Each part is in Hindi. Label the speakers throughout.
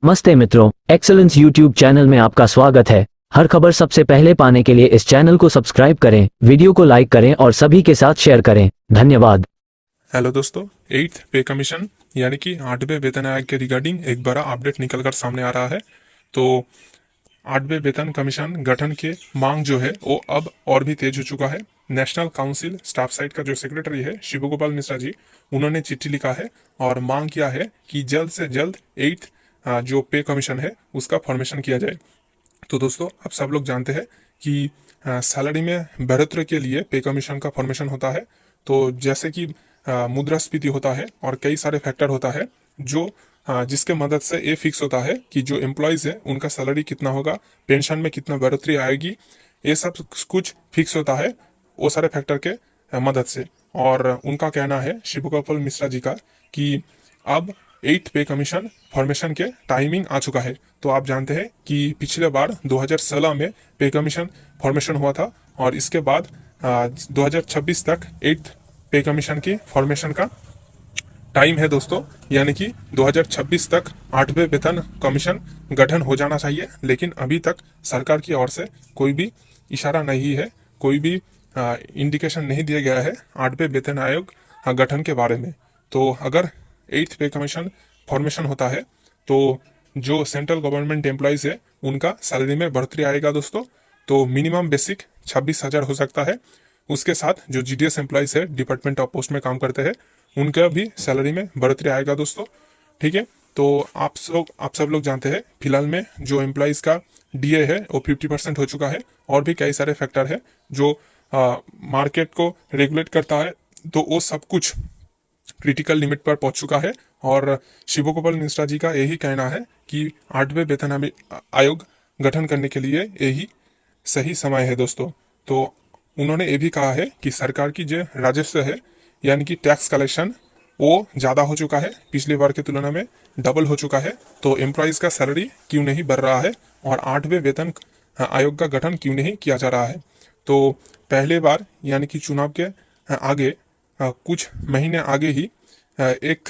Speaker 1: नमस्ते मित्रों, एक्सेलेंस यूट्यूब चैनल में आपका स्वागत है। हर खबर सबसे पहले पाने के लिए इस चैनल को सब्सक्राइब करें, वीडियो को लाइक करें और सभी के साथ शेयर करें। धन्यवाद।
Speaker 2: हेलो दोस्तों, 8th पे कमीशन यानी कि 8वें वेतन आयोग के रिगार्डिंग एक बड़ा अपडेट निकलकर सामने आ रहा है। तो 8वें वेतन कमीशन गठन के मांग जो है वो अब और भी तेज हो चुका है। नेशनल काउंसिल स्टाफ साइट का जो सेक्रेटरी है शिव गोपाल मिश्रा जी, उन्होंने चिट्ठी लिखा है और मांग किया है कि जल्द से जल्द 8th जो पे कमीशन है उसका फॉर्मेशन किया जाए। तो दोस्तों, आप सब लोग जानते हैं कि सैलरी में बढ़ोतरी के लिए पे कमीशन का फॉर्मेशन होता है। तो जैसे कि मुद्रास्फीति होता है और कई सारे फैक्टर होता है जो जिसके मदद से ये फिक्स होता है कि जो एम्प्लॉयज़ है उनका सैलरी कितना होगा, पेंशन में कितना बढ़ोतरी आएगी, ये सब कुछ फिक्स होता है वो सारे फैक्टर के मदद से। और उनका कहना है शिव गोपाल मिश्रा जी का कि अब 8th पे कमीशन फॉर्मेशन के टाइमिंग आ चुका है। तो आप जानते हैं कि पिछले बार 2016 में पे कमीशन फॉर्मेशन हुआ था और इसके बाद 2026 तक 8th पे कमीशन की फॉर्मेशन का टाइम है दोस्तों। यानी कि 2026 तक 8वें वेतन कमीशन गठन हो जाना चाहिए, लेकिन अभी तक सरकार की ओर से कोई भी इशारा नहीं है, कोई भी इंडिकेशन नहीं दिया गया है 8वें वेतन आयोग गठन के बारे में। तो अगर 8th पे कमीशन फॉर्मेशन होता है तो जो सेंट्रल गवर्नमेंट एम्प्लॉयज़ है उनका सैलरी में बढ़ोतरी आएगा दोस्तों। तो मिनिमम बेसिक 26,000 हो सकता है। उसके साथ जो जीडीएस एम्प्लॉयज़ है, डिपार्टमेंट ऑफ पोस्ट में काम करते हैं, उनका भी सैलरी में बढ़ोतरी आएगा दोस्तों। ठीक है, तो आप सब लोग जानते हैं फिलहाल में जो एम्प्लॉयज़ का डीए है वो 50% हो चुका है और भी कई सारे फैक्टर है जो मार्केट को रेगुलेट करता है। तो वो सब कुछ क्रिटिकल लिमिट पर पहुंच चुका है और शिव गोपाल मिश्रा जी का यही कहना है कि 8वें वेतन आयोग गठन करने के लिए यही सही समय है दोस्तों। तो उन्होंने ये भी कहा है कि सरकार की जो राजस्व है यानी कि टैक्स कलेक्शन वो ज़्यादा हो चुका है, पिछली बार की तुलना में डबल हो चुका है। तो एम्प्लॉयज़ का सैलरी क्यों नहीं बढ़ रहा है और 8वें वेतन आयोग का गठन क्यों नहीं किया जा रहा है। तो पहले बार यानी कि चुनाव के आगे कुछ महीने आगे ही एक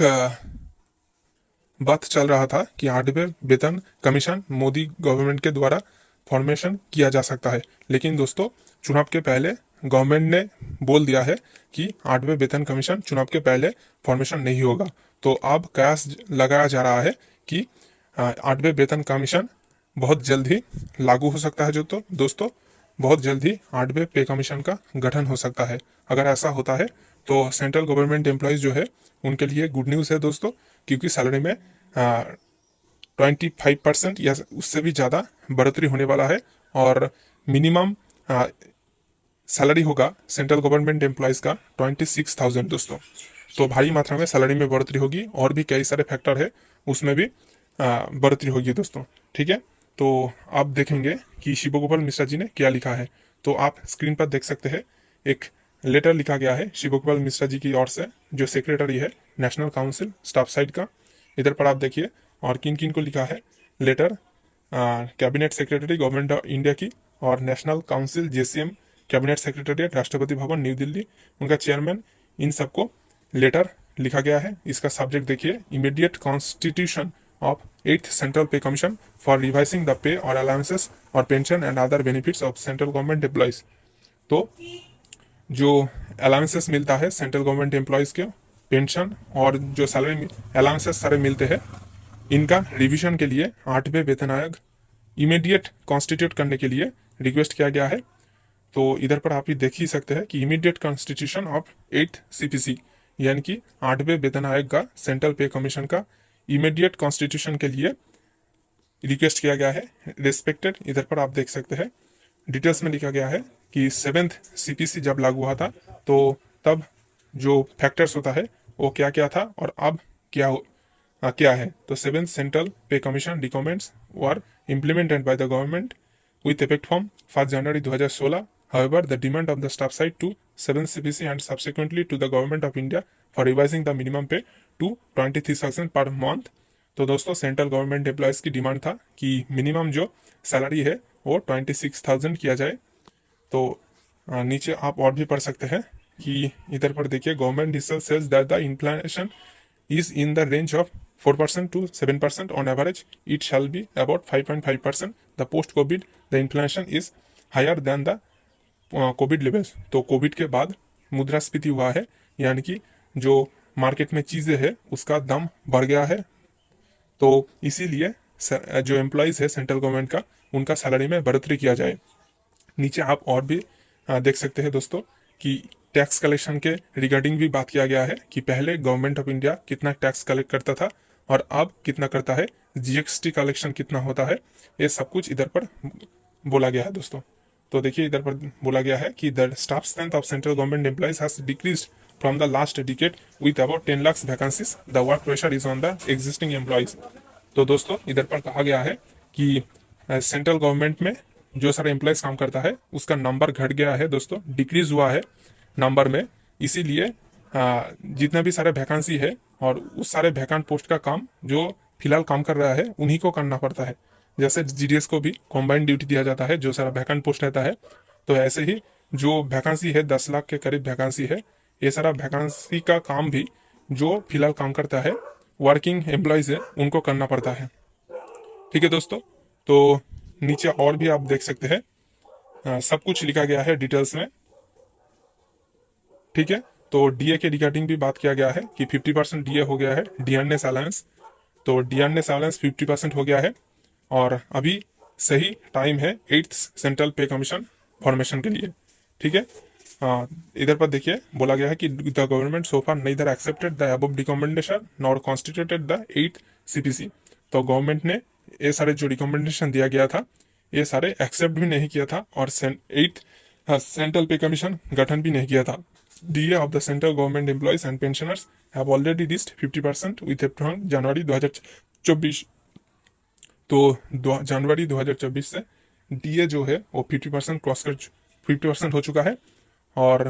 Speaker 2: बात चल रहा था कि 8वें वेतन कमीशन मोदी गवर्नमेंट के द्वारा फॉर्मेशन किया जा सकता है। लेकिन दोस्तों, चुनाव के पहले गवर्नमेंट ने बोल दिया है कि 8वें वेतन कमीशन चुनाव के पहले फॉर्मेशन नहीं होगा। तो अब कयास लगाया जा रहा है कि 8वें वेतन कमीशन बहुत जल्द ही लागू हो सकता है। जो तो दोस्तों, बहुत जल्द ही 8वें पे कमीशन का गठन हो सकता है। अगर ऐसा होता है तो सेंट्रल गवर्नमेंट एम्प्लॉयज़ जो है उनके लिए गुड न्यूज़ है दोस्तों, क्योंकि सैलरी में 25% या उससे भी ज़्यादा बढ़ोतरी होने वाला है और मिनिमम सैलरी होगा सेंट्रल गवर्नमेंट एम्प्लॉयज़ का 26,000 दोस्तों। तो भारी मात्रा में सैलरी में बढ़ोतरी होगी और भी कई सारे फैक्टर है उसमें भी बढ़ोतरी होगी दोस्तों। ठीक है, तो आप देखेंगे कि शिव गोपाल मिश्रा जी ने क्या लिखा है। तो आप स्क्रीन पर देख सकते हैं, एक लेटर लिखा गया है शिव गोपाल मिश्रा जी की ओर से, जो सेक्रेटरी है नेशनल काउंसिल स्टाफ साइट का। इधर पर आप देखिए और किन किन को लिखा है letter, cabinet secretary government of India की और national council JCM cabinet secretariat Rashtrapati Bhavan new Delhi, उनका चेयरमैन, इन सबको लेटर लिखा गया है। इसका सब्जेक्ट देखिए, immediate constitution of 8th central pay commission for revising the pay और अलाउंसेस और pension and other benefits of central government employees. तो जो अलाउंसेस मिलता है सेंट्रल गवर्नमेंट एम्प्लॉयज़ के, पेंशन और जो सैलरी अलाउंसेस सारे मिलते हैं, इनका रिवीजन के लिए 8वें वेतन आयोग इमीडिएट कॉन्स्टिट्यूट करने के लिए रिक्वेस्ट किया गया है। तो इधर पर आप ही देख ही सकते हैं कि immediate constitution of 8th CPC यानी कि 8वें वेतन आयोग का सेंट्रल पे कमीशन का इमीडिएट कॉन्स्टिट्यूशन के लिए रिक्वेस्ट किया गया है। रिस्पेक्टेड, इधर पर आप देख सकते हैं डिटेल्स में लिखा गया है कि 7th सीपीसी जब लागू हुआ था तो तब जो फैक्टर्स होता है वो क्या क्या था और अब क्या है। तो 7th central pay commission recommends were implemented by the government with effect from 1st January 2016. However, the demand of the staff side to 7th CPC and subsequently to the government of India for revising the minimum pay to 23,000 per month. तो दोस्तों, सेंट्रल गवर्नमेंट एम्प्लॉयज़ की डिमांड था कि मिनिमम जो सैलरी है वो 26,000 किया जाए। तो नीचे आप और भी पढ़ सकते हैं कि इधर पर देखिए, government research cells that the inflation is in the range of 4% to 7% on average. It shall be about 5.5%. The post-COVID, the inflation is higher than the Covid levels. तो कोविड के बाद मुद्रास्फीति हुआ है, यानी कि जो मार्केट में चीज़ें हैं उसका दाम बढ़ गया है। तो इसीलिए जो एम्प्लॉयज़ है सेंट्रल गवर्नमेंट का, उनका सैलरी में बढ़ोतरी किया जाए। नीचे आप और भी देख सकते हैं दोस्तों कि टैक्स कलेक्शन के रिगार्डिंग भी बात किया गया है कि पहले गवर्नमेंट ऑफ इंडिया कितना टैक्स कलेक्ट करता था और अब कितना करता है, जीएसटी कलेक्शन कितना होता है, ये सब कुछ इधर पर बोला गया है दोस्तों। तो देखिए इधर पर बोला गया है कि the staff strength of central government employees has decreased from the last decade with about 10 lakh vacancies. The work pressure is on the existing employees. तो दोस्तों इधर पर कहा गया है कि सेंट्रल गवर्नमेंट में जो सारे एम्प्लॉयज काम करता है उसका नंबर घट गया है दोस्तों, डिक्रीज हुआ है नंबर में। इसीलिए जितना भी सारे वैकेंसी है और उस सारे वैकेंट पोस्ट का काम जो फिलहाल काम कर रहा है उन्हीं को करना पड़ता है। जैसे जीडीएस को भी कॉम्बाइंड ड्यूटी दिया जाता है जो सारा वैकेंट पोस्ट रहता है, तो ऐसे ही जो वैकेंसी है 10 लाख के करीब वैकेंसी है, ये सारा वैकेंसी का काम भी जो फिलहाल काम करता है वर्किंग एम्प्लॉयज है उनको करना पड़ता है। ठीक है दोस्तों, तो नीचे और भी आप देख सकते हैं सब कुछ लिखा गया है डिटेल्स में। ठीक है, तो डीए के रिगार्डिंग भी बात किया गया है कि 50% डीए हो गया है, डियरनेस अलाउंस। तो डियरनेस अलाउंस 50% हो गया है और अभी सही टाइम है 8th central pay commission formation के लिए। ठीक है, इधर पर देखिए बोला गया है कि the government so far neither accepted the above recommendation nor constituted the 8th CPC। तो गवर्नमेंट ने ये सारे जो रिकमेंडेशन दिया गया था ये सारे एक्सेप्ट भी नहीं किया था और 8th सेंट्रल पे कमीशन गठन भी नहीं किया था। DA of the central government employees and pensioners have already reached 50% with effect from जनवरी 2024। तो जनवरी 2024 से DA जो है वो 50% क्रॉस कर 50% हो चुका है और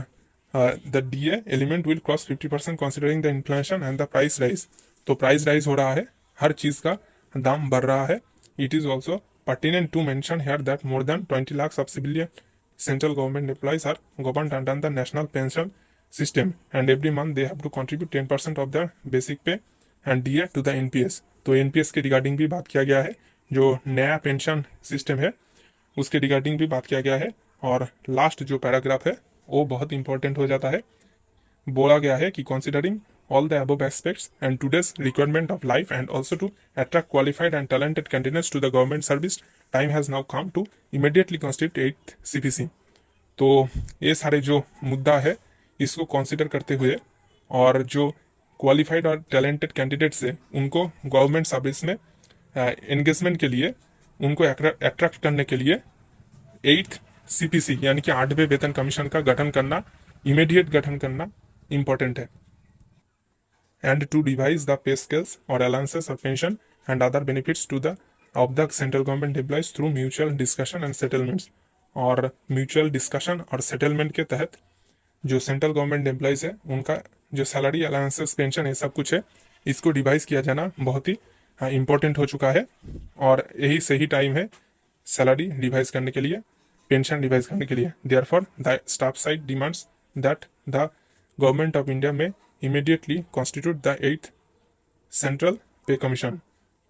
Speaker 2: the DA element will cross 50% considering the inflation and the price rise. तो प्राइस राइज हो रहा है, हर चीज़ का दाम बढ़ रहा है। It is also pertinent to mention here that more than 20 lakhs of civilian central government employees are governed under the national pension system and every month they have to contribute 10% of their basic pay and DA to the NPS। तो NPS के रिगार्डिंग भी बात किया गया है, जो नया पेंशन सिस्टम है उसके रिगार्डिंग भी बात किया गया है। और लास्ट जो पैराग्राफ है वो बहुत इंपॉर्टेंट हो जाता है। बोला गया है कि considering all the above aspects and today's requirement of life and also to attract qualified and talented candidates to the government service, time has now come to immediately constitute 8th CPC। तो ये सारे जो मुद्दा है इसको कंसिडर करते हुए और जो क्वालिफाइड और टैलेंटेड कैंडिडेट्स है उनको गवर्नमेंट सर्विस में एंगेजमेंट के लिए, उनको अट्रैक्ट करने के लिए 8th CPC यानी कि 8वें वेतन कमीशन का गठन करना, इमीडिएट गठन करना इम्पोर्टेंट है। and to devise the pay scales or allowances of pension and other benefits to the of the central government employees through mutual discussion and settlements। और म्यूचुअल डिस्कशन और सेटलमेंट के तहत जो सेंट्रल गवर्नमेंट एम्प्लॉयज़ है उनका जो सैलरी अलाउंसेस पेंशन है सब कुछ है, इसको डिवाइस किया जाना बहुत ही इम्पोर्टेंट हो चुका है और यही सही टाइम है सैलरी डिवाइस करने के लिए, पेंशन डिवाइस करने के लिए। Therefore the staff side demands that the government of India may immediately constitute the 8th central pay commission.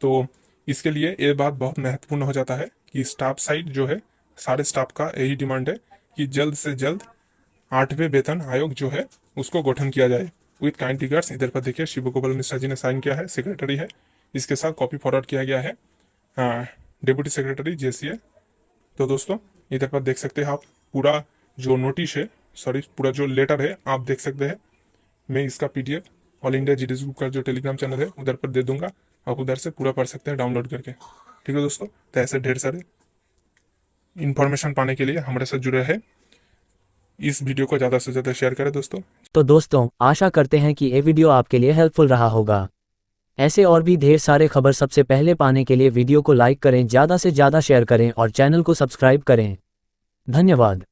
Speaker 2: तो इसके लिए ये बात बहुत महत्वपूर्ण हो जाता है कि स्टाफ साइड जो है सारे स्टाफ का यही डिमांड है कि जल्द से जल्द 8वें वेतन आयोग जो है उसको गठन किया जाए। विथ काइंड रिगार्ड्स, इधर पर देखिए शिव गोपाल मिश्रा जी ने साइन किया है, सेक्रेटरी है, इसके साथ कॉपी फॉरवर्ड किया गया है डेप्यूटी सेक्रेटरी JCA। तो दोस्तों इधर पर देख सकते हैं आप पूरा जो नोटिस है, सॉरी पूरा जो लेटर है आप देख सकते हैं। मैं इसका PDF all India GDS group का जो टेलीग्राम चैनल है उधर पर दे दूंगा, आप उधर से पूरा पढ़ सकते हैं डाउनलोड करके। ठीक है दोस्तों, तो ऐसे ढेर सारे इन्फॉर्मेशन पाने के लिए हमारे साथ जुड़े हैं। इस वीडियो को ज़्यादा से ज़्यादा शेयर करें दोस्तों।
Speaker 1: तो दोस्तों आशा करते हैं कि ये वीडियो आपके लिए हेल्पफुल रहा होगा। ऐसे और भी ढेर सारे खबर सबसे पहले पाने के लिए वीडियो को लाइक करें, ज़्यादा से ज़्यादा शेयर करें और चैनल को सब्सक्राइब करें। धन्यवाद।